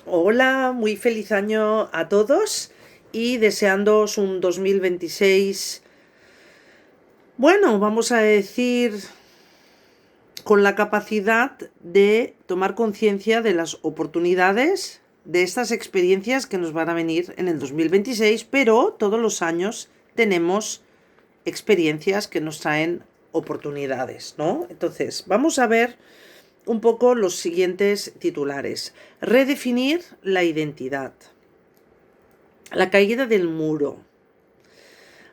Hola, muy feliz año a todos y deseándoos un 2026, bueno, vamos a decir, con la capacidad de tomar conciencia de las oportunidades de estas experiencias que nos van a venir en el 2026, pero todos los años tenemos experiencias que nos traen oportunidades, ¿no? Entonces, vamos a ver un poco los siguientes titulares. Redefinir la identidad. La caída del muro.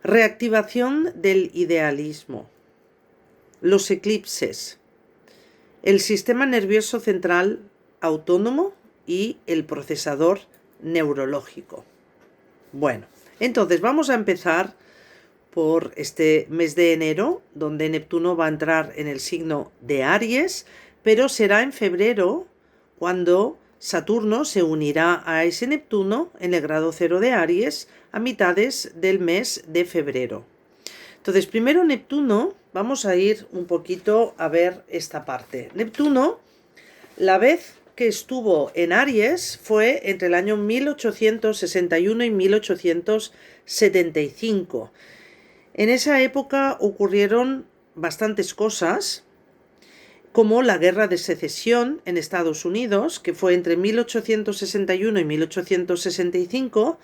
Reactivación del idealismo. Los eclipses. El sistema nervioso central autónomo y el procesador neurológico. Bueno, entonces vamos a empezar por este mes de enero, donde Neptuno va a entrar en el signo de Aries, pero será en febrero cuando Saturno se unirá a ese Neptuno en el grado 0 de Aries a mitades del mes de febrero. Entonces, primero Neptuno, vamos a ir un poquito a ver esta parte. Neptuno, la vez que estuvo en Aries fue entre el año 1861 y 1875. En esa época ocurrieron bastantes cosas, como la Guerra de Secesión en Estados Unidos, que fue entre 1861 y 1865,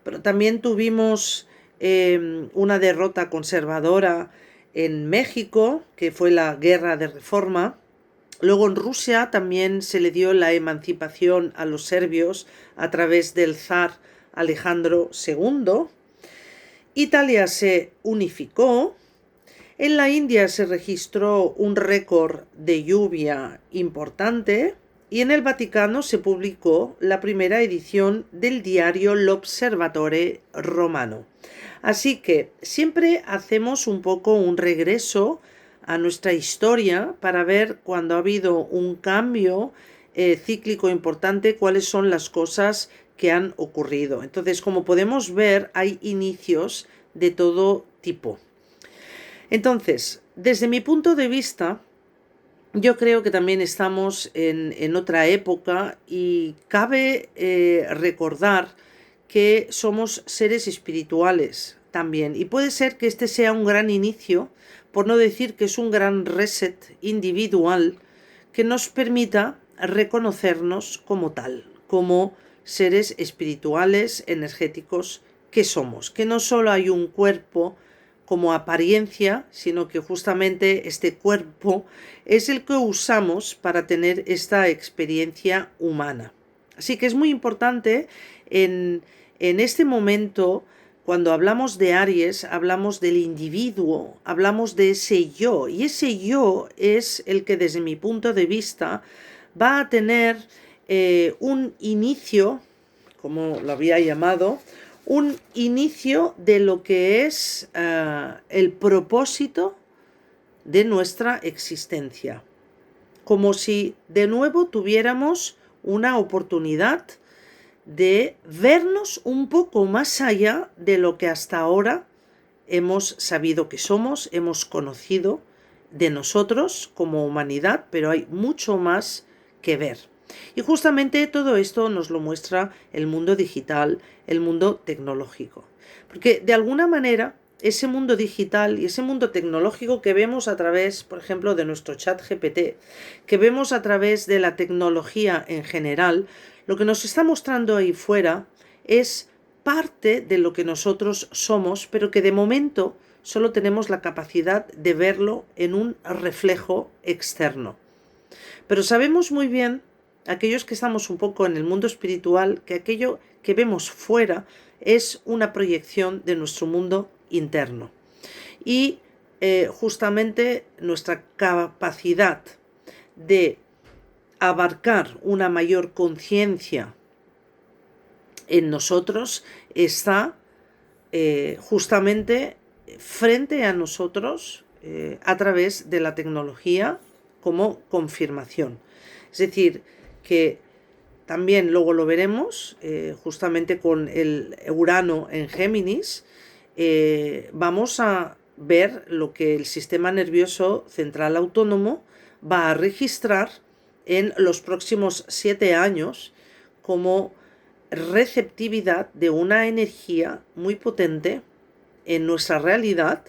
pero también tuvimos una derrota conservadora en México, que fue la Guerra de Reforma. Luego en Rusia también se le dio la emancipación a los serbios a través del zar Alejandro II. Italia se unificó. En la India se registró un récord de lluvia importante y en el Vaticano se publicó la primera edición del diario L'Osservatore Romano. Así que siempre hacemos un poco un regreso a nuestra historia para ver cuando ha habido un cambio cíclico importante, cuáles son las cosas que han ocurrido. Entonces, como podemos ver, hay inicios de todo tipo. Entonces, desde mi punto de vista, yo creo que también estamos en otra época y cabe recordar que somos seres espirituales también. Y puede ser que este sea un gran inicio, por no decir que es un gran reset individual que nos permita reconocernos como tal, como seres espirituales, energéticos que somos, que no solo hay un cuerpo como apariencia, sino que justamente este cuerpo es el que usamos para tener esta experiencia humana. Así que es muy importante en este momento, cuando hablamos de Aries, hablamos del individuo, hablamos de ese yo, y ese yo es el que desde mi punto de vista va a tener un inicio, como lo había llamado, un inicio de lo que es el propósito de nuestra existencia. Como si de nuevo tuviéramos una oportunidad de vernos un poco más allá de lo que hasta ahora hemos sabido que somos, hemos conocido de nosotros como humanidad, pero hay mucho más que ver. Y justamente todo esto nos lo muestra el mundo digital, el mundo tecnológico. Porque de alguna manera ese mundo digital y ese mundo tecnológico que vemos a través, por ejemplo, de nuestro chat GPT, que vemos a través de la tecnología en general, lo que nos está mostrando ahí fuera es parte de lo que nosotros somos, pero que de momento solo tenemos la capacidad de verlo en un reflejo externo. Pero sabemos muy bien, aquellos que estamos un poco en el mundo espiritual, que aquello que vemos fuera es una proyección de nuestro mundo interno. Y justamente nuestra capacidad de abarcar una mayor conciencia en nosotros está justamente frente a nosotros a través de la tecnología como confirmación. Es decir, que también luego lo veremos, justamente con el Urano en Géminis, vamos a ver lo que el sistema nervioso central autónomo va a registrar en los próximos 7 años como receptividad de una energía muy potente en nuestra realidad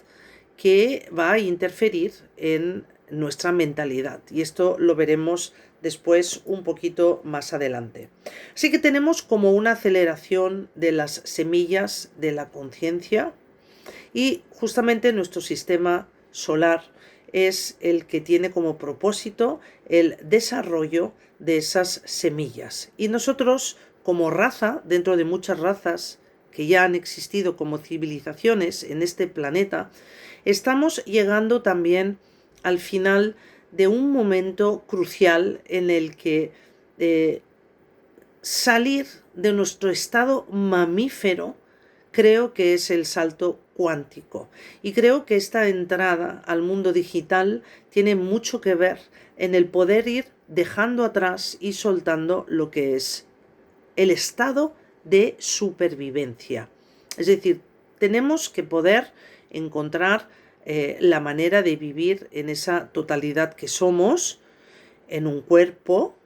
que va a interferir en nuestra mentalidad. Y esto lo veremos después un poquito más adelante. Así que tenemos como una aceleración de las semillas de la conciencia y justamente nuestro sistema solar es el que tiene como propósito el desarrollo de esas semillas. Y nosotros, como raza, dentro de muchas razas que ya han existido como civilizaciones en este planeta, estamos llegando también al final de un momento crucial en el que salir de nuestro estado mamífero creo que es el salto cuántico. Y creo que esta entrada al mundo digital tiene mucho que ver en el poder ir dejando atrás y soltando lo que es el estado de supervivencia. Es decir, tenemos que poder encontrar la manera de vivir en esa totalidad que somos, en un cuerpo,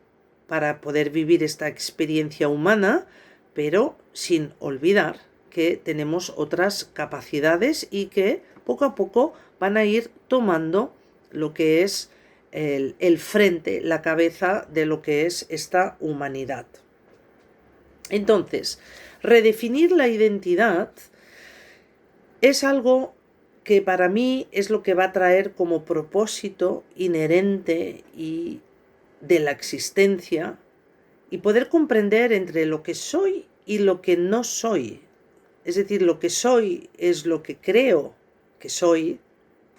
para poder vivir esta experiencia humana, pero sin olvidar que tenemos otras capacidades y que poco a poco van a ir tomando lo que es el frente, la cabeza de lo que es esta humanidad. Entonces, redefinir la identidad es algo que para mí es lo que va a traer como propósito inherente y de la existencia, y poder comprender entre lo que soy y lo que no soy. Es decir, lo que soy es lo que creo que soy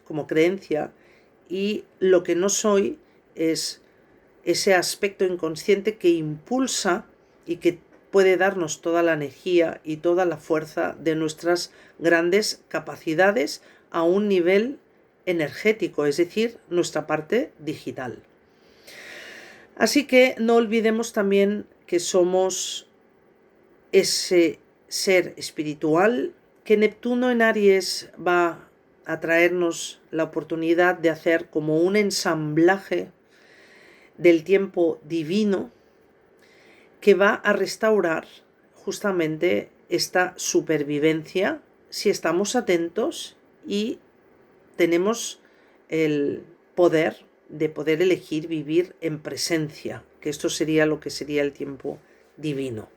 como creencia, y lo que no soy es ese aspecto inconsciente que impulsa y que puede darnos toda la energía y toda la fuerza de nuestras grandes capacidades a un nivel energético, es decir, nuestra parte digital. Así que no olvidemos también que somos ese ser espiritual, que Neptuno en Aries va a traernos la oportunidad de hacer como un ensamblaje del tiempo divino que va a restaurar justamente esta supervivencia si estamos atentos y tenemos el poder de poder elegir vivir en presencia, que esto sería lo que sería el tiempo divino.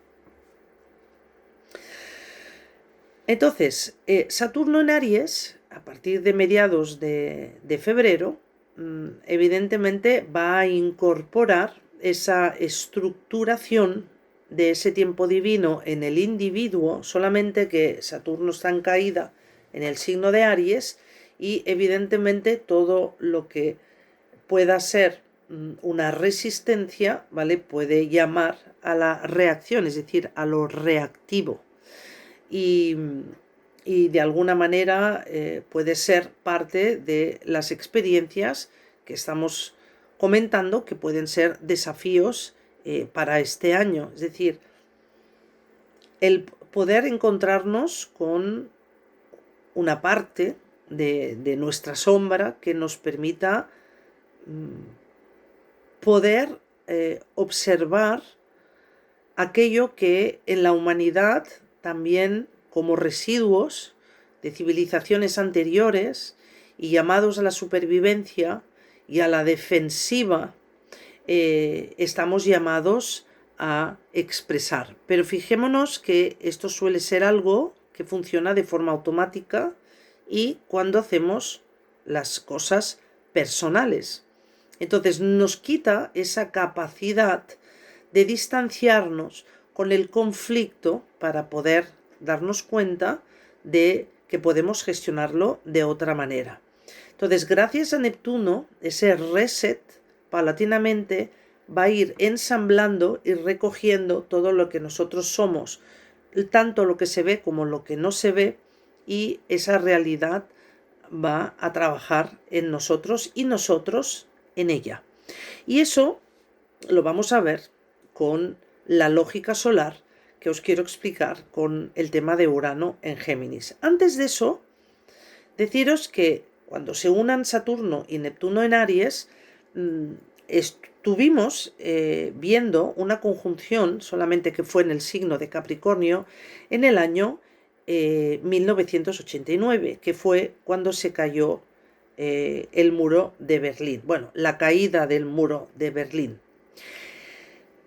Entonces, Saturno en Aries, a partir de mediados de febrero, evidentemente va a incorporar esa estructuración de ese tiempo divino en el individuo, solamente que Saturno está en caída en el signo de Aries, y evidentemente todo lo que pueda ser una resistencia, ¿vale?, puede llamar a la reacción, es decir, a lo reactivo. Y de alguna manera puede ser parte de las experiencias que estamos comentando, que pueden ser desafíos para este año. Es decir, el poder encontrarnos con una parte de nuestra sombra que nos permita poder observar aquello que en la humanidad también, como residuos de civilizaciones anteriores y llamados a la supervivencia y a la defensiva, estamos llamados a expresar. Pero fijémonos que esto suele ser algo que funciona de forma automática y cuando hacemos las cosas personales. Entonces nos quita esa capacidad de distanciarnos con el conflicto para poder darnos cuenta de que podemos gestionarlo de otra manera. Entonces, gracias a Neptuno, ese reset paulatinamente va a ir ensamblando y recogiendo todo lo que nosotros somos, tanto lo que se ve como lo que no se ve, y esa realidad va a trabajar en nosotros y nosotros en ella. Y eso lo vamos a ver con la lógica solar que os quiero explicar con el tema de Urano en Géminis. Antes de eso, deciros que cuando se unan Saturno y Neptuno en Aries, tuvimos viendo una conjunción, solamente que fue en el signo de Capricornio, en el año 1989, que fue cuando se cayó el muro de Berlín. Bueno, la caída del muro de Berlín.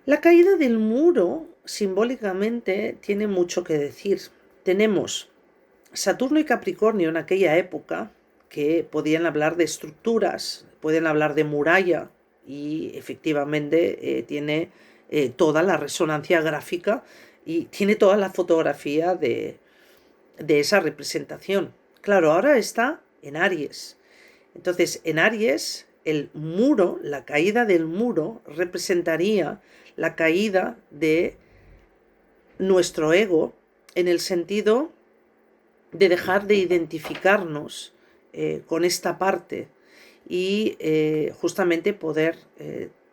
La caída del muro simbólicamente tiene mucho que decir. Tenemos Saturno y Capricornio en aquella época, que podían hablar de estructuras, pueden hablar de muralla, y efectivamente tiene toda la resonancia gráfica y tiene toda la fotografía de esa representación. Claro, ahora está en Aries. Entonces, en Aries, el muro, la caída del muro, representaría la caída de nuestro ego, en el sentido de dejar de identificarnos con esta parte y justamente poder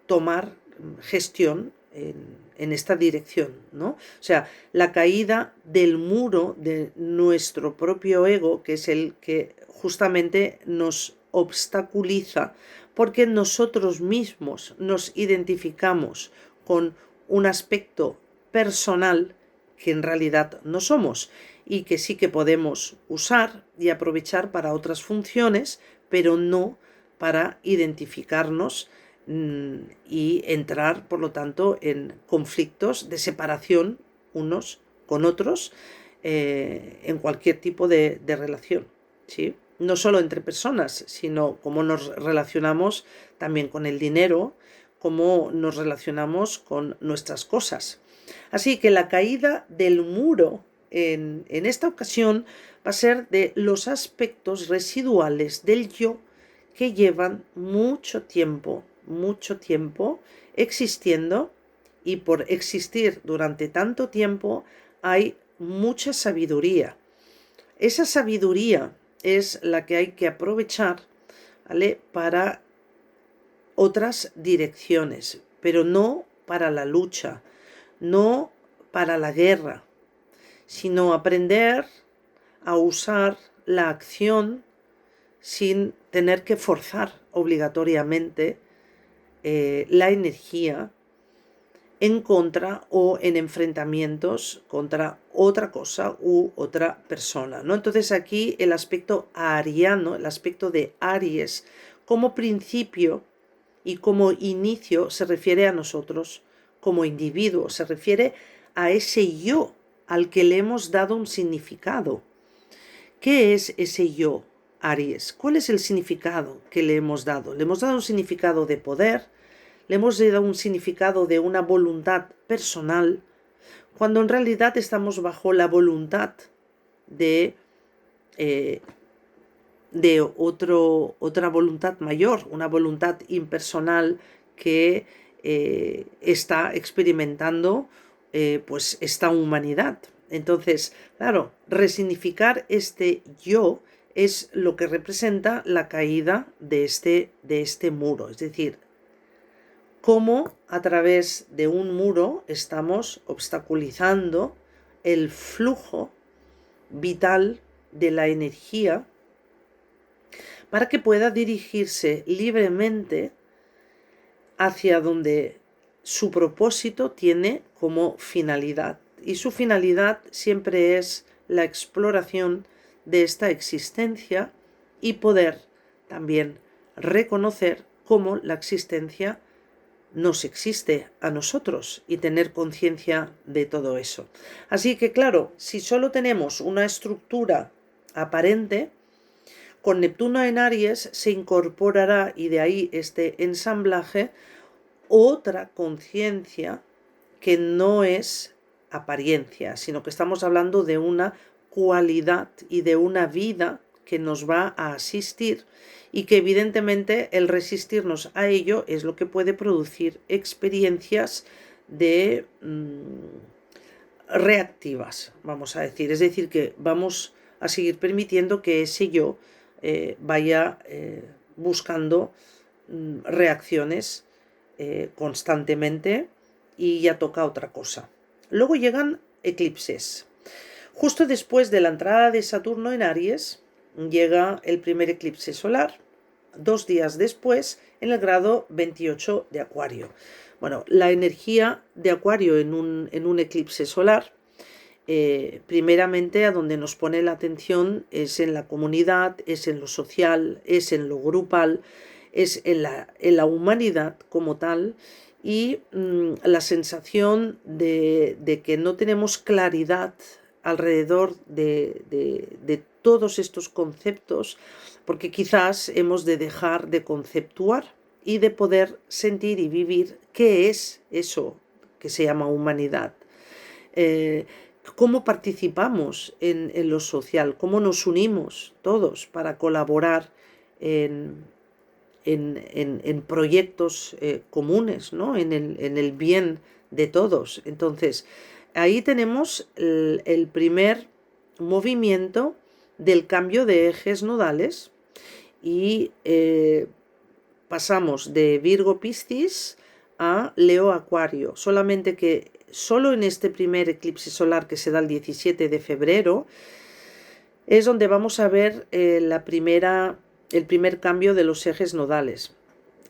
tomar gestión en esta dirección, ¿no? O sea, la caída del muro de nuestro propio ego, que es el que justamente nos obstaculiza, porque nosotros mismos nos identificamos con un aspecto personal que en realidad no somos, y que sí que podemos usar y aprovechar para otras funciones, pero no para identificarnos y entrar, por lo tanto, en conflictos de separación unos con otros en cualquier tipo de relación, ¿sí? No solo entre personas, sino cómo nos relacionamos también con el dinero, cómo nos relacionamos con nuestras cosas. Así que la caída del muro en esta ocasión va a ser de los aspectos residuales del yo que llevan mucho tiempo existiendo, y por existir durante tanto tiempo hay mucha sabiduría. Esa sabiduría es la que hay que aprovechar, ¿vale?, para otras direcciones, pero no para la lucha, no para la guerra, sino aprender a usar la acción sin tener que forzar obligatoriamente la energía en contra o en enfrentamientos contra otra cosa u otra persona, ¿no? Entonces aquí el aspecto ariano, el aspecto de Aries como principio y como inicio, se refiere a nosotros como individuos, se refiere a ese yo al que le hemos dado un significado. ¿Qué es ese yo, Aries? ¿Cuál es el significado que le hemos dado? Le hemos dado un significado de poder, le hemos dado un significado de una voluntad personal, cuando en realidad estamos bajo la voluntad de otra voluntad mayor, una voluntad impersonal que está experimentando pues esta humanidad. Entonces, claro, resignificar este yo es lo que representa la caída de este muro, es decir, cómo a través de un muro estamos obstaculizando el flujo vital de la energía para que pueda dirigirse libremente hacia donde su propósito tiene como finalidad. Y su finalidad siempre es la exploración de esta existencia y poder también reconocer cómo la existencia nos existe a nosotros y tener conciencia de todo eso. Así que claro, si solo tenemos una estructura aparente, con Neptuno en Aries se incorporará, y de ahí este ensamblaje, otra conciencia que no es apariencia, sino que estamos hablando de una cualidad y de una vida que nos va a asistir, y que evidentemente el resistirnos a ello es lo que puede producir experiencias de reactivas, vamos a decir. Es decir, que vamos a seguir permitiendo que ese yo vaya buscando reacciones constantemente, y ya toca otra cosa. Luego llegan eclipses. Justo después de la entrada de Saturno en Aries llega el primer eclipse solar, 2 días después en el grado 28 de Acuario. Bueno, la energía de Acuario en un eclipse solar, primeramente a donde nos pone la atención es en la comunidad, es en lo social, es en lo grupal, es en la humanidad como tal, y la sensación de que no tenemos claridad alrededor de todos estos conceptos, porque quizás hemos de dejar de conceptuar y de poder sentir y vivir qué es eso que se llama humanidad. Cómo participamos en lo social, cómo nos unimos todos para colaborar en proyectos comunes, ¿no? en el bien de todos. Entonces, ahí tenemos el primer movimiento del cambio de ejes nodales y pasamos de Virgo-Piscis a Leo-Acuario, solamente que solo en este primer eclipse solar que se da el 17 de febrero es donde vamos a ver el primer cambio de los ejes nodales.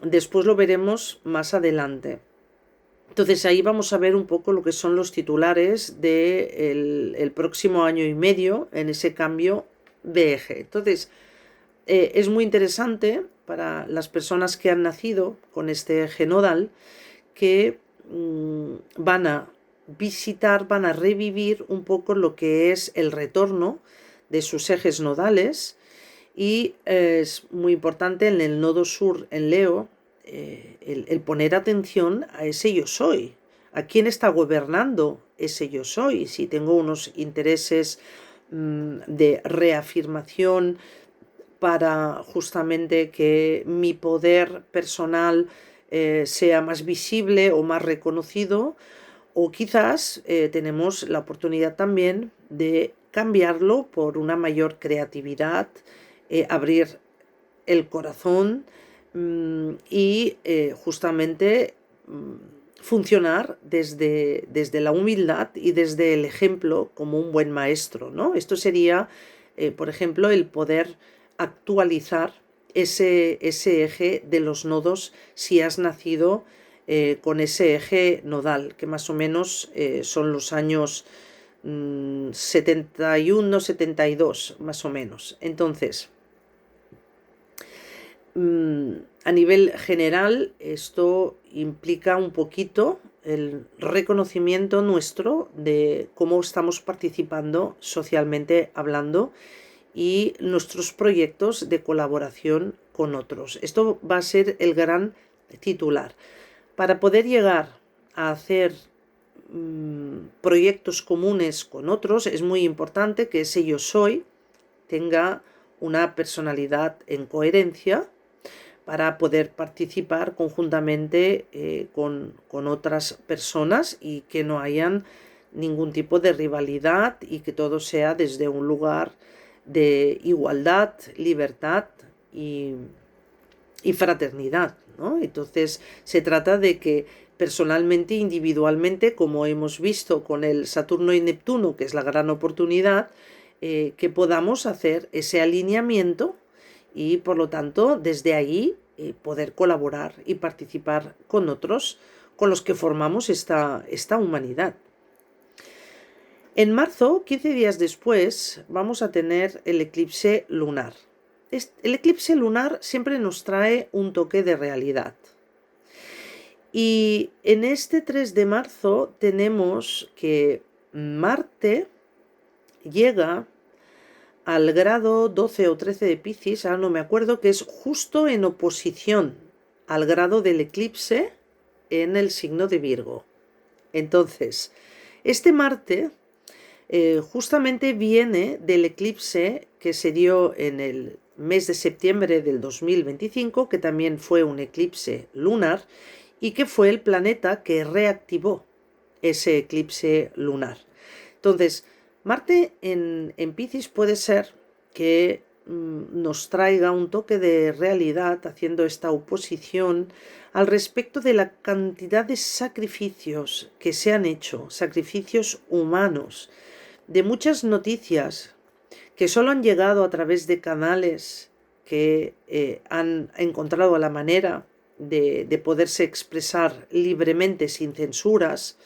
Después lo veremos más adelante. Entonces ahí vamos a ver un poco lo que son los titulares del próximo año y medio en ese cambio de eje. Entonces es muy interesante para las personas que han nacido con este eje nodal que van a visitar, van a revivir un poco lo que es el retorno de sus ejes nodales, y es muy importante en el nodo sur en Leo el poner atención a ese yo soy, a quién está gobernando ese yo soy. Si tengo unos intereses de reafirmación para justamente que mi poder personal sea más visible o más reconocido, o quizás tenemos la oportunidad también de cambiarlo por una mayor creatividad, abrir el corazón y justamente funcionar desde la humildad y desde el ejemplo como un buen maestro, ¿no? Esto sería, por ejemplo, el poder actualizar ese eje de los nodos si has nacido con ese eje nodal, que más o menos son los años 71, 72, más o menos. Entonces, a nivel general, esto implica un poquito el reconocimiento nuestro de cómo estamos participando socialmente hablando y nuestros proyectos de colaboración con otros. Esto va a ser el gran titular. Para poder llegar a hacer proyectos comunes con otros, es muy importante que ese yo soy tenga una personalidad en coherencia para poder participar conjuntamente con otras personas y que no hayan ningún tipo de rivalidad y que todo sea desde un lugar de igualdad, libertad y fraternidad, ¿no? Entonces se trata de que personalmente, individualmente, como hemos visto con el Saturno y Neptuno, que es la gran oportunidad, que podamos hacer ese alineamiento y por lo tanto desde ahí poder colaborar y participar con otros con los que formamos esta humanidad. En marzo, 15 días después, vamos a tener el eclipse lunar. El eclipse lunar siempre nos trae un toque de realidad. Y en este 3 de marzo tenemos que Marte llega al grado 12 o 13 de Piscis, ahora no me acuerdo, que es justo en oposición al grado del eclipse en el signo de Virgo. Entonces, este Marte justamente viene del eclipse que se dio en el mes de septiembre del 2025, que también fue un eclipse lunar y que fue el planeta que reactivó ese eclipse lunar. Entonces, Marte en Piscis puede ser que nos traiga un toque de realidad haciendo esta oposición al respecto de la cantidad de sacrificios que se han hecho, sacrificios humanos, de muchas noticias que solo han llegado a través de canales que han encontrado la manera de poderse expresar libremente sin censuras,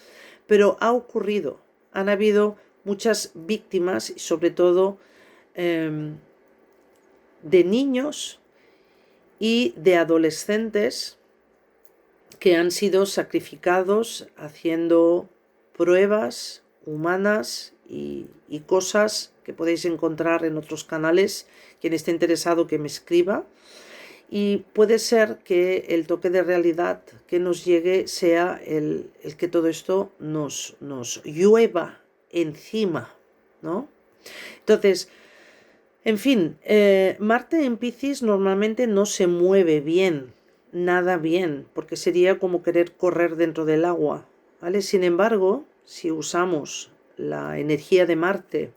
pero ha ocurrido. Han habido muchas víctimas, y sobre todo de niños y de adolescentes que han sido sacrificados haciendo pruebas humanas y cosas que podéis encontrar en otros canales. Quien esté interesado que me escriba. Y puede ser que el toque de realidad que nos llegue sea el que todo esto nos llueva encima, ¿no? Entonces, en fin, Marte en Piscis normalmente no se mueve bien, nada bien, porque sería como querer correr dentro del agua, ¿vale? Sin embargo, si usamos la energía de Marte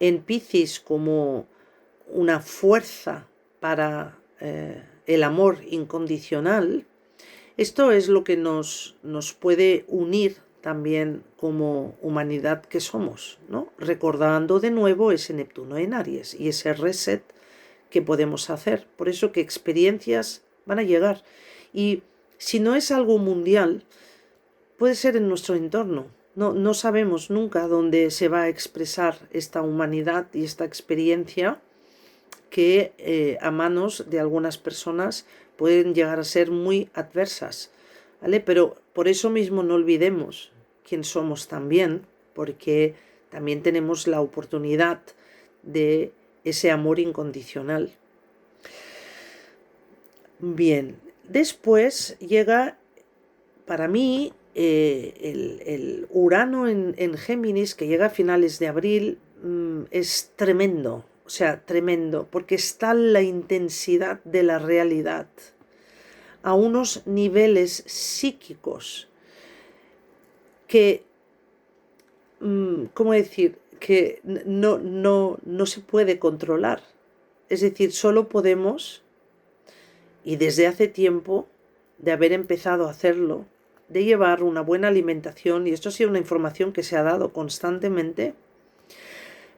en Piscis como una fuerza para el amor incondicional, esto es lo que nos puede unir también como humanidad que somos, ¿no? Recordando de nuevo ese Neptuno en Aries y ese reset que podemos hacer. Por eso que experiencias van a llegar. Y si no es algo mundial, puede ser en nuestro entorno. No sabemos nunca dónde se va a expresar esta humanidad y esta experiencia que a manos de algunas personas pueden llegar a ser muy adversas, ¿vale? Pero por eso mismo no olvidemos quién somos también, porque también tenemos la oportunidad de ese amor incondicional. Bien, después llega para mí el Urano en Géminis, que llega a finales de abril, es tremendo. O sea, tremendo, porque está la intensidad de la realidad a unos niveles psíquicos que, ¿cómo decir?, que no se puede controlar. Es decir, solo podemos, y desde hace tiempo, de haber empezado a hacerlo, de llevar una buena alimentación, y esto ha sido una información que se ha dado constantemente,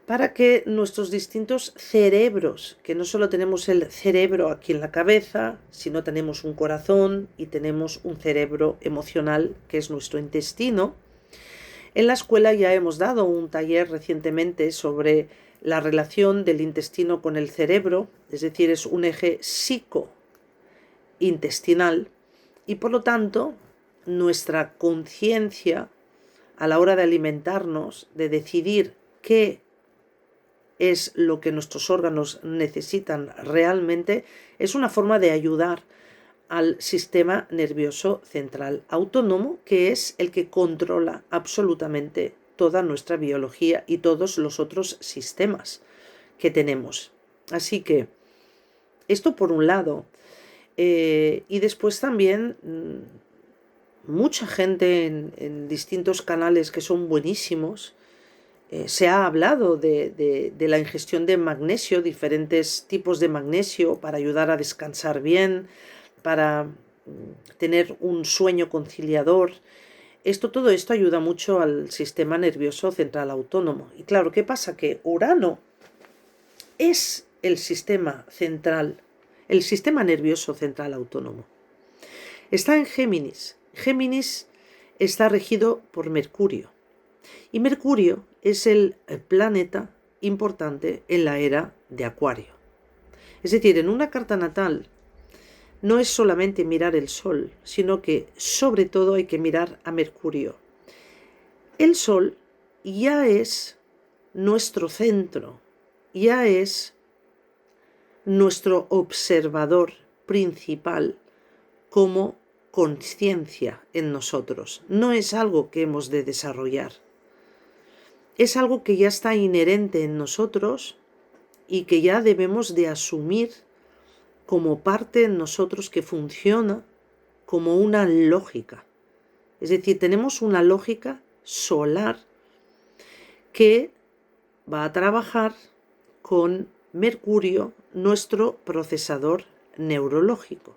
para que nuestros distintos cerebros, que no solo tenemos el cerebro aquí en la cabeza, sino tenemos un corazón y tenemos un cerebro emocional, que es nuestro intestino. En la escuela ya hemos dado un taller recientemente sobre la relación del intestino con el cerebro, es decir, es un eje psicointestinal, y por lo tanto nuestra conciencia a la hora de alimentarnos, de decidir qué es lo que nuestros órganos necesitan realmente, es una forma de ayudar al sistema nervioso central autónomo, que es el que controla absolutamente toda nuestra biología y todos los otros sistemas que tenemos. Así que esto por un lado. Y después también mucha gente en distintos canales que son buenísimos, se ha hablado de la ingestión de magnesio, diferentes tipos de magnesio para ayudar a descansar bien, para tener un sueño conciliador. Todo esto ayuda mucho al sistema nervioso central autónomo. Y claro, ¿qué pasa? Que Urano es el sistema central, el sistema nervioso central autónomo. Está en Géminis. Géminis está regido por Mercurio. Y Mercurio es el planeta importante en la era de Acuario. Es decir, en una carta natal no es solamente mirar el Sol, sino que sobre todo hay que mirar a Mercurio. El Sol ya es nuestro centro, ya es nuestro observador principal como conciencia en nosotros. No es algo que hemos de desarrollar. Es algo que ya está inherente en nosotros y que ya debemos de asumir como parte en nosotros que funciona como una lógica. Es decir, tenemos una lógica solar que va a trabajar con Mercurio, nuestro procesador neurológico.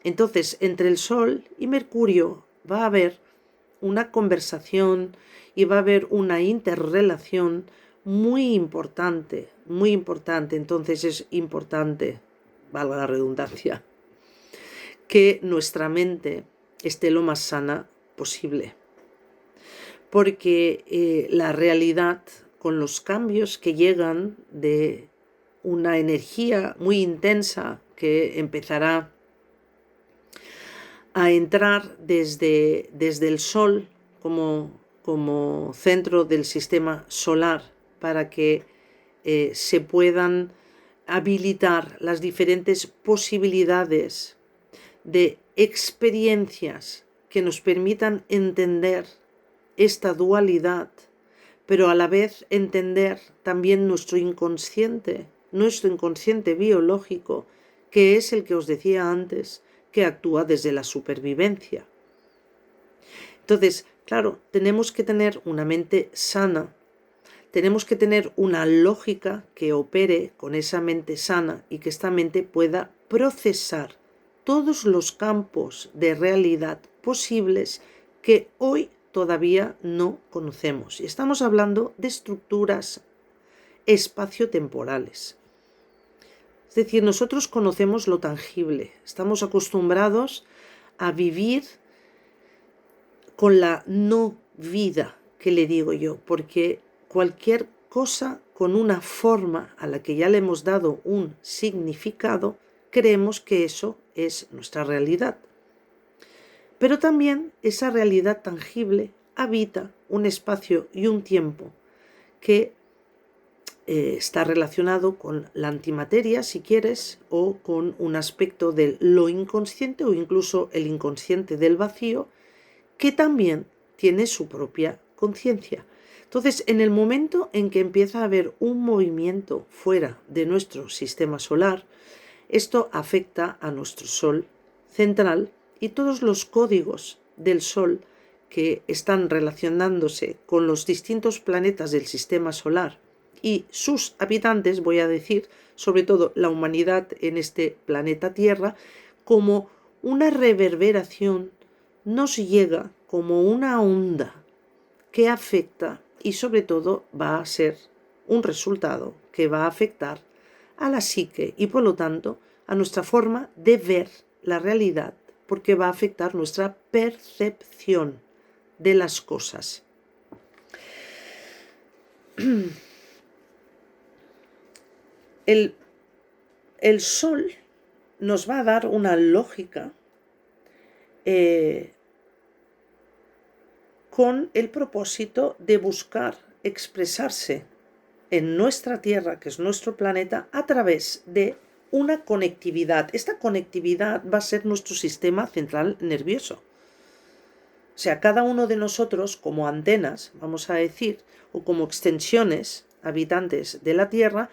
Entonces, entre el Sol y Mercurio va a haber una conversación y va a haber una interrelación muy importante, muy importante. Entonces es importante, valga la redundancia, que nuestra mente esté lo más sana posible. Porque la realidad, con los cambios que llegan de una energía muy intensa que empezará a entrar desde el Sol como centro del sistema solar para que se puedan habilitar las diferentes posibilidades de experiencias que nos permitan entender esta dualidad, pero a la vez entender también nuestro inconsciente biológico, que es el que os decía antes, que actúa desde la supervivencia. Entonces, claro, tenemos que tener una mente sana, tenemos que tener una lógica que opere con esa mente sana y que esta mente pueda procesar todos los campos de realidad posibles que hoy todavía no conocemos. Y estamos hablando de estructuras espaciotemporales. Es decir, nosotros conocemos lo tangible, estamos acostumbrados a vivir con la no vida, que le digo yo, porque cualquier cosa con una forma a la que ya le hemos dado un significado, creemos que eso es nuestra realidad. Pero también esa realidad tangible habita un espacio y un tiempo que está relacionado con la antimateria, si quieres, o con un aspecto de lo inconsciente o incluso el inconsciente del vacío, que también tiene su propia conciencia. Entonces, en el momento en que empieza a haber un movimiento fuera de nuestro sistema solar, esto afecta a nuestro Sol central y todos los códigos del Sol que están relacionándose con los distintos planetas del sistema solar y sus habitantes, voy a decir, sobre todo la humanidad en este planeta Tierra, como una reverberación nos llega como una onda que afecta y sobre todo va a ser un resultado que va a afectar a la psique y por lo tanto a nuestra forma de ver la realidad, porque va a afectar nuestra percepción de las cosas. El Sol nos va a dar una lógica con el propósito de buscar expresarse en nuestra Tierra, que es nuestro planeta, a través de una conectividad. Esta conectividad va a ser nuestro sistema central nervioso. O sea, cada uno de nosotros, como antenas, vamos a decir, o como extensiones habitantes de la Tierra,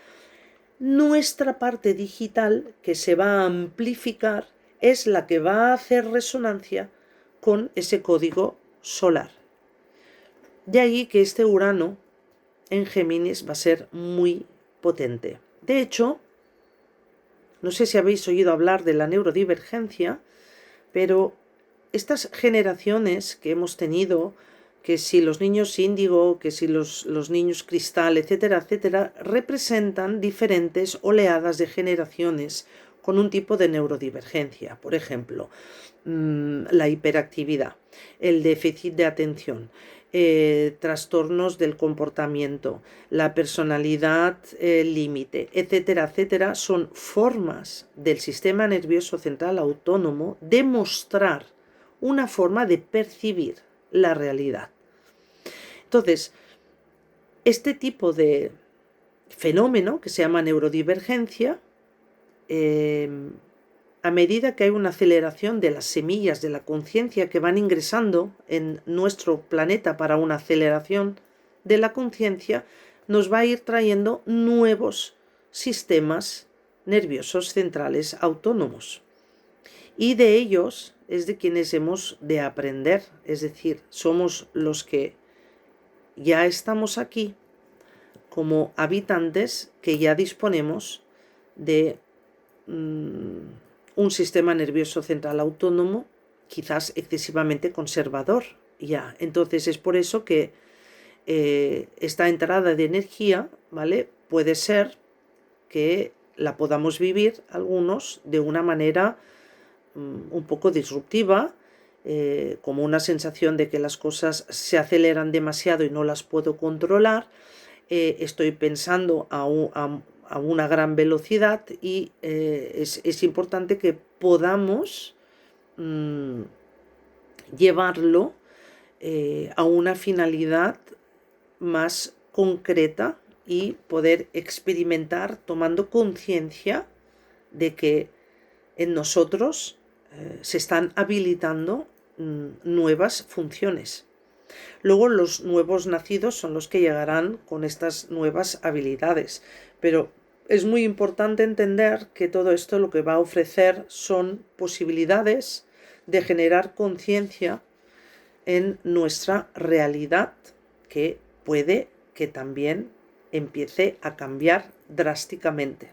nuestra parte digital que se va a amplificar es la que va a hacer resonancia con ese código solar. De ahí que este Urano en Géminis va a ser muy potente. De hecho, no sé si habéis oído hablar de la neurodivergencia, pero estas generaciones que hemos tenido, que si los niños índigo, que si los niños cristal, etcétera, etcétera, representan diferentes oleadas de generaciones con un tipo de neurodivergencia. Por ejemplo, la hiperactividad, el déficit de atención, trastornos del comportamiento, la personalidad límite, etcétera, etcétera, son formas del sistema nervioso central autónomo de mostrar una forma de percibir la realidad. Entonces, este tipo de fenómeno que se llama neurodivergencia, a medida que hay una aceleración de las semillas de la conciencia que van ingresando en nuestro planeta para una aceleración de la conciencia, nos va a ir trayendo nuevos sistemas nerviosos centrales autónomos. Y de ellos es de quienes hemos de aprender, es decir, somos los que ya estamos aquí como habitantes que ya disponemos de un sistema nervioso central autónomo, quizás excesivamente conservador ya. Entonces es por eso que esta entrada de energía, ¿vale? Puede ser que la podamos vivir algunos de una manera un poco disruptiva, como una sensación de que las cosas se aceleran demasiado y no las puedo controlar, estoy pensando a una gran velocidad y es importante que podamos llevarlo a una finalidad más concreta y poder experimentar tomando conciencia de que en nosotros se están habilitando nuevas funciones. Luego los nuevos nacidos son los que llegarán con estas nuevas habilidades, pero es muy importante entender que todo esto lo que va a ofrecer son posibilidades de generar conciencia en nuestra realidad, que puede que también empiece a cambiar drásticamente.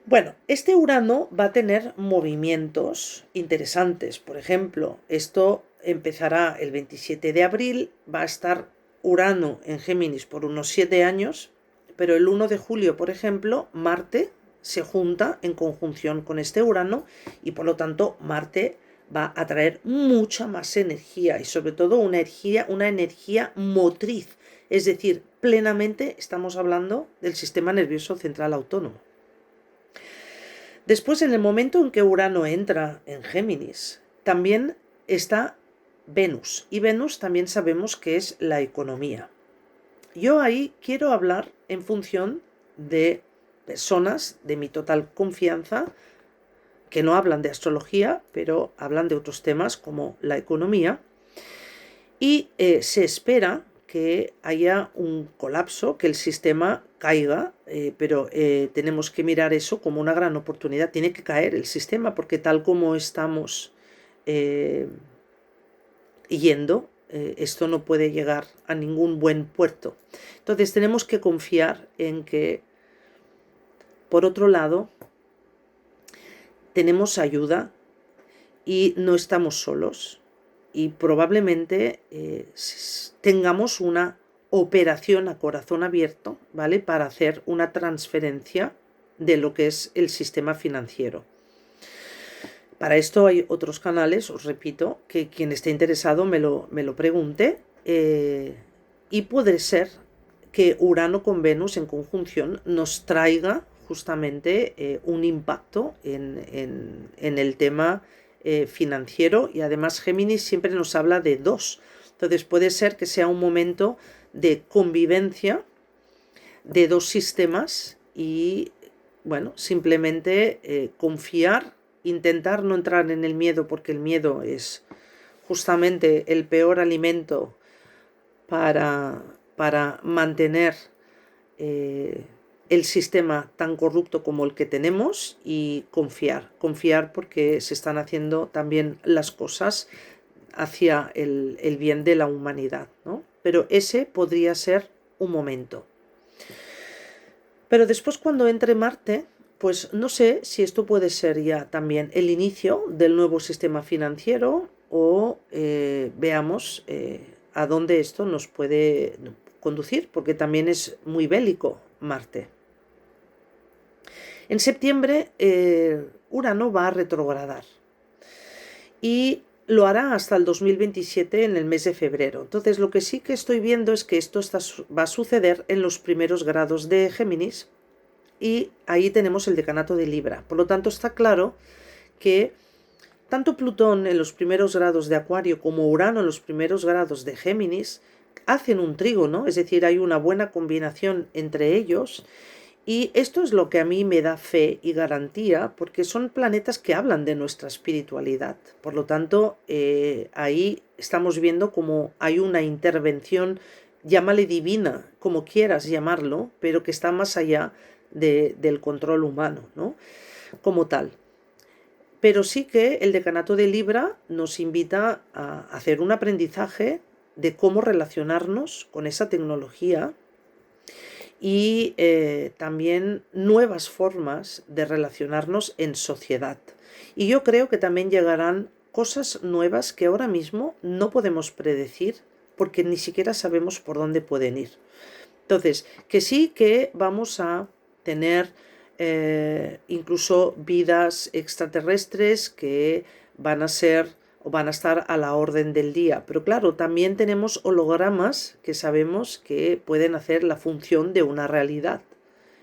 Bueno, este Urano va a tener movimientos interesantes. Por ejemplo, esto empezará el 27 de abril, va a estar Urano en Géminis por unos 7 años, pero el 1 de julio, por ejemplo, Marte se junta en conjunción con este Urano y por lo tanto Marte va a traer mucha más energía y sobre todo una energía motriz, es decir, plenamente estamos hablando del sistema nervioso central autónomo. Después, en el momento en que Urano entra en Géminis, también está Venus, y Venus también sabemos que es la economía. Yo ahí quiero hablar en función de personas de mi total confianza, que no hablan de astrología, pero hablan de otros temas como la economía, y se espera que haya un colapso, que el sistema caiga, pero tenemos que mirar eso como una gran oportunidad. Tiene que caer el sistema, porque tal como estamos yendo, esto no puede llegar a ningún buen puerto. Entonces tenemos que confiar en que, por otro lado, tenemos ayuda y no estamos solos. Y probablemente tengamos una operación a corazón abierto, ¿vale? Para hacer una transferencia de lo que es el sistema financiero. Para esto hay otros canales, os repito, que quien esté interesado me lo pregunte. Y puede ser que Urano con Venus en conjunción nos traiga justamente un impacto en el tema financiero, y además Géminis siempre nos habla de dos. Entonces puede ser que sea un momento de convivencia de dos sistemas y, bueno, simplemente confiar, intentar no entrar en el miedo, porque el miedo es justamente el peor alimento para mantener el sistema tan corrupto como el que tenemos, y confiar porque se están haciendo también las cosas hacia el bien de la humanidad, ¿no? Pero ese podría ser un momento. Pero después, cuando entre Marte, pues no sé si esto puede ser ya también el inicio del nuevo sistema financiero, o veamos a dónde esto nos puede conducir, porque también es muy bélico Marte. En septiembre Urano va a retrogradar y lo hará hasta el 2027 en el mes de febrero. Entonces lo que sí que estoy viendo es que esto va a suceder en los primeros grados de Géminis, y ahí tenemos el decanato de Libra. Por lo tanto está claro que tanto Plutón en los primeros grados de Acuario como Urano en los primeros grados de Géminis hacen un trígono, es decir, hay una buena combinación entre ellos. Y esto es lo que a mí me da fe y garantía, porque son planetas que hablan de nuestra espiritualidad. Por lo tanto, ahí estamos viendo cómo hay una intervención, llámale divina, como quieras llamarlo, pero que está más allá del control humano, ¿no? Como tal. Pero sí que el decanato de Libra nos invita a hacer un aprendizaje de cómo relacionarnos con esa tecnología, y también nuevas formas de relacionarnos en sociedad. Y yo creo que también llegarán cosas nuevas que ahora mismo no podemos predecir, porque ni siquiera sabemos por dónde pueden ir. Entonces, que sí que vamos a tener incluso vidas extraterrestres que van a ser o van a estar a la orden del día. Pero claro, también tenemos hologramas que sabemos que pueden hacer la función de una realidad.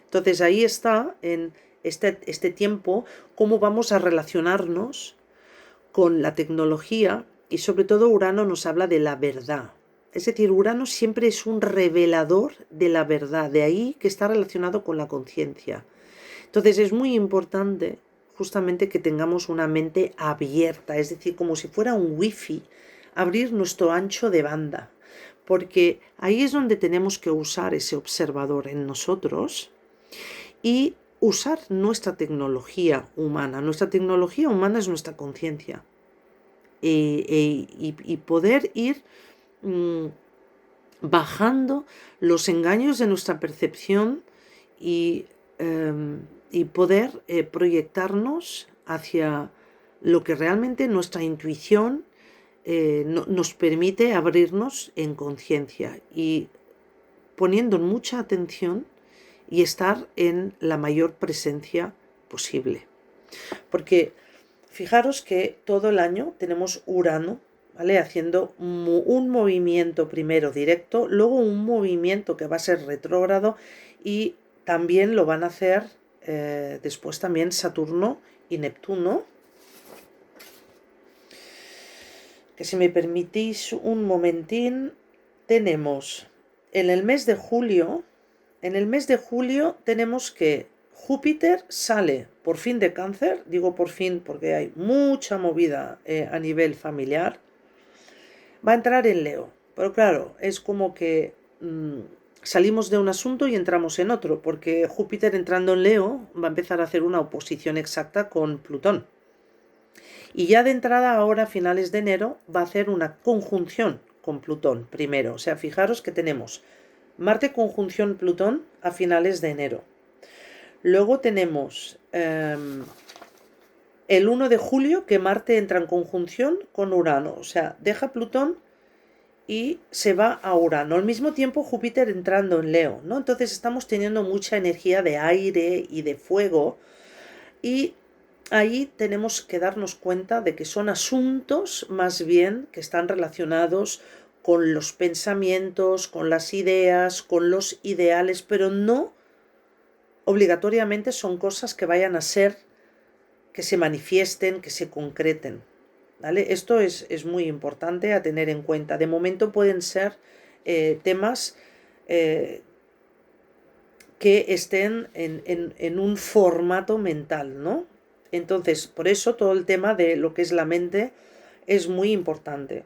Entonces ahí está en este tiempo cómo vamos a relacionarnos con la tecnología, y sobre todo Urano nos habla de la verdad. Es decir, Urano siempre es un revelador de la verdad, de ahí que está relacionado con la conciencia. Entonces es muy importante justamente que tengamos una mente abierta, es decir, como si fuera un wifi, abrir nuestro ancho de banda, porque ahí es donde tenemos que usar ese observador en nosotros y usar nuestra tecnología humana. Nuestra tecnología humana es nuestra conciencia. Y poder ir bajando los engaños de nuestra percepción y, y poder proyectarnos hacia lo que realmente nuestra intuición nos permite abrirnos en conciencia y poniendo mucha atención y estar en la mayor presencia posible. Porque fijaros que todo el año tenemos Urano, ¿vale? Haciendo un movimiento primero directo, luego un movimiento que va a ser retrógrado y también lo van a hacer después también Saturno y Neptuno. Que si me permitís un momentín, tenemos en el mes de julio tenemos que Júpiter sale por fin de Cáncer, digo por fin porque hay mucha movida a nivel familiar, va a entrar en Leo, pero claro, es como que salimos de un asunto y entramos en otro, porque Júpiter entrando en Leo va a empezar a hacer una oposición exacta con Plutón. Y ya de entrada ahora, a finales de enero, va a hacer una conjunción con Plutón primero. O sea, fijaros que tenemos Marte conjunción Plutón a finales de enero. Luego tenemos el 1 de julio que Marte entra en conjunción con Urano. O sea, deja Plutón y se va a Urano. Al mismo tiempo Júpiter entrando en Leo, ¿no? Entonces estamos teniendo mucha energía de aire y de fuego. Y ahí tenemos que darnos cuenta de que son asuntos más bien que están relacionados con los pensamientos, con las ideas, con los ideales, pero no obligatoriamente son cosas que vayan a ser, que se manifiesten, que se concreten. ¿Vale? Esto es muy importante a tener en cuenta. De momento pueden ser temas que estén en un formato mental, ¿no? Entonces, por eso todo el tema de lo que es la mente es muy importante.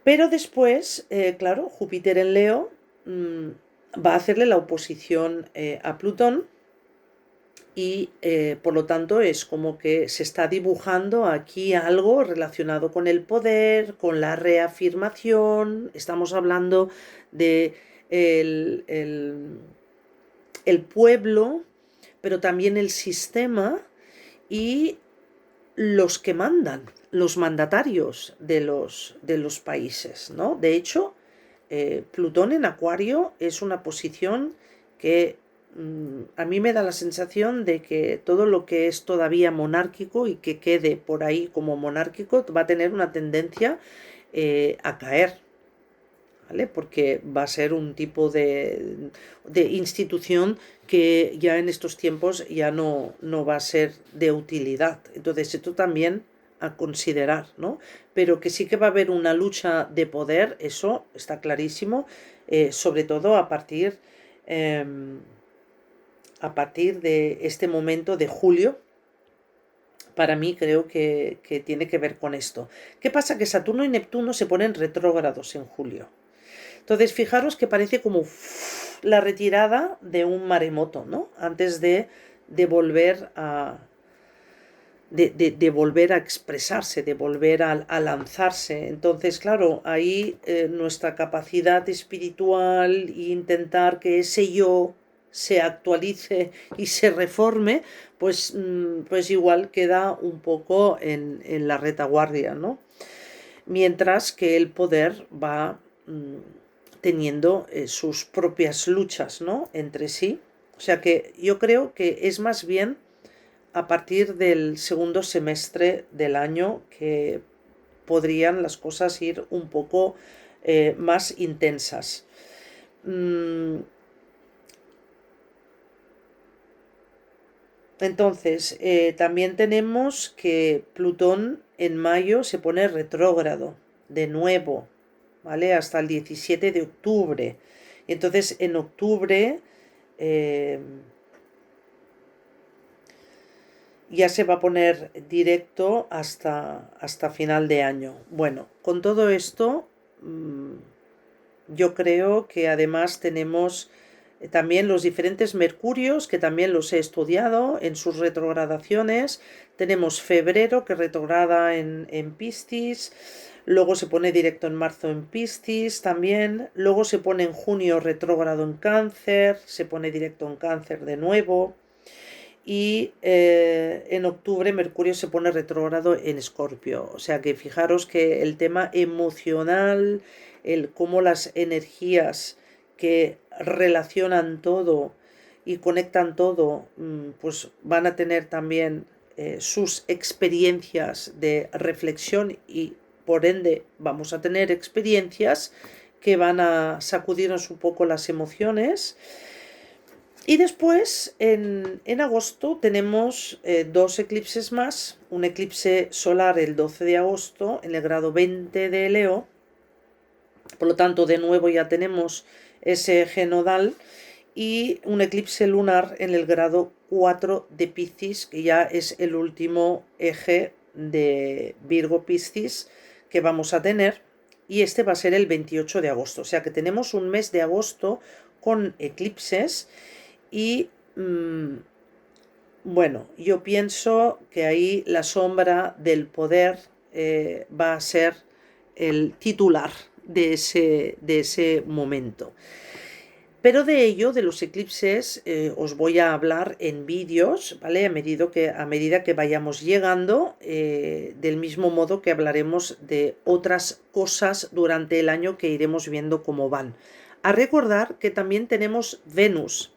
Pero después, claro, Júpiter en Leo va a hacerle la oposición a Plutón y por lo tanto es como que se está dibujando aquí algo relacionado con el poder, con la reafirmación. Estamos hablando de el pueblo, pero también el sistema y los que mandan, los mandatarios de los países, ¿no? De hecho, Plutón en Acuario es una posición que a mí me da la sensación de que todo lo que es todavía monárquico y que quede por ahí como monárquico va a tener una tendencia a caer, ¿vale? Porque va a ser un tipo de institución que ya en estos tiempos ya no va a ser de utilidad. Entonces esto también a considerar, ¿no? Pero que sí que va a haber una lucha de poder, eso está clarísimo, sobre todo a partir de este momento de julio. Para mí creo que tiene que ver con esto. ¿Qué pasa? Que Saturno y Neptuno se ponen retrógrados en julio. Entonces, fijaros que parece como la retirada de un maremoto, ¿no? Antes de volver a volver a expresarse, de volver a lanzarse. Entonces, claro, ahí nuestra capacidad espiritual e intentar que ese yo se actualice y se reforme, pues igual queda un poco en la retaguardia, ¿no? mientras que el poder va teniendo sus propias luchas, ¿no?, entre sí. O sea que yo creo que es más bien a partir del segundo semestre del año que podrían las cosas ir un poco más intensas. Entonces, también tenemos que Plutón en mayo se pone retrógrado de nuevo, ¿vale? Hasta el 17 de octubre. Entonces, en octubre ya se va a poner directo hasta final de año. Bueno, con todo esto, yo creo que además tenemos también los diferentes Mercurios, que también los he estudiado en sus retrogradaciones. Tenemos febrero, que retrograda en Piscis, luego se pone directo en marzo en Piscis también, luego se pone en junio retrógrado en Cáncer, se pone directo en Cáncer de nuevo, y en octubre Mercurio se pone retrógrado en Escorpio. O sea que fijaros que el tema emocional, el cómo las energías que relacionan todo y conectan todo, pues van a tener también sus experiencias de reflexión, y por ende vamos a tener experiencias que van a sacudirnos un poco las emociones. Y después, en agosto, tenemos dos eclipses más. Un eclipse solar el 12 de agosto en el grado 20 de Leo. Por lo tanto, de nuevo ya tenemos ese eje nodal. Y un eclipse lunar en el grado 4 de Piscis, que ya es el último eje de Virgo-Piscis que vamos a tener. Y este va a ser el 28 de agosto. O sea que tenemos un mes de agosto con eclipses. Y bueno, yo pienso que ahí la sombra del poder va a ser el titular de ese momento. Pero de ello, de los eclipses, os voy a hablar en vídeos, ¿vale? A medida que vayamos llegando, del mismo modo que hablaremos de otras cosas durante el año que iremos viendo cómo van. A recordar que también tenemos Venus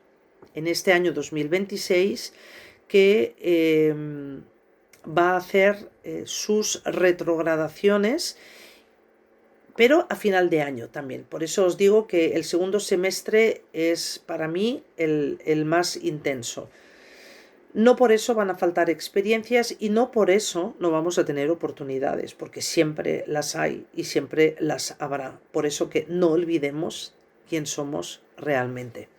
en este año 2026, que va a hacer sus retrogradaciones, pero a final de año también. Por eso os digo que el segundo semestre es para mí el más intenso. No por eso van a faltar experiencias y no por eso no vamos a tener oportunidades, porque siempre las hay y siempre las habrá. Por eso que no olvidemos quién somos realmente.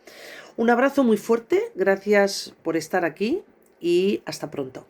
Un abrazo muy fuerte, gracias por estar aquí y hasta pronto.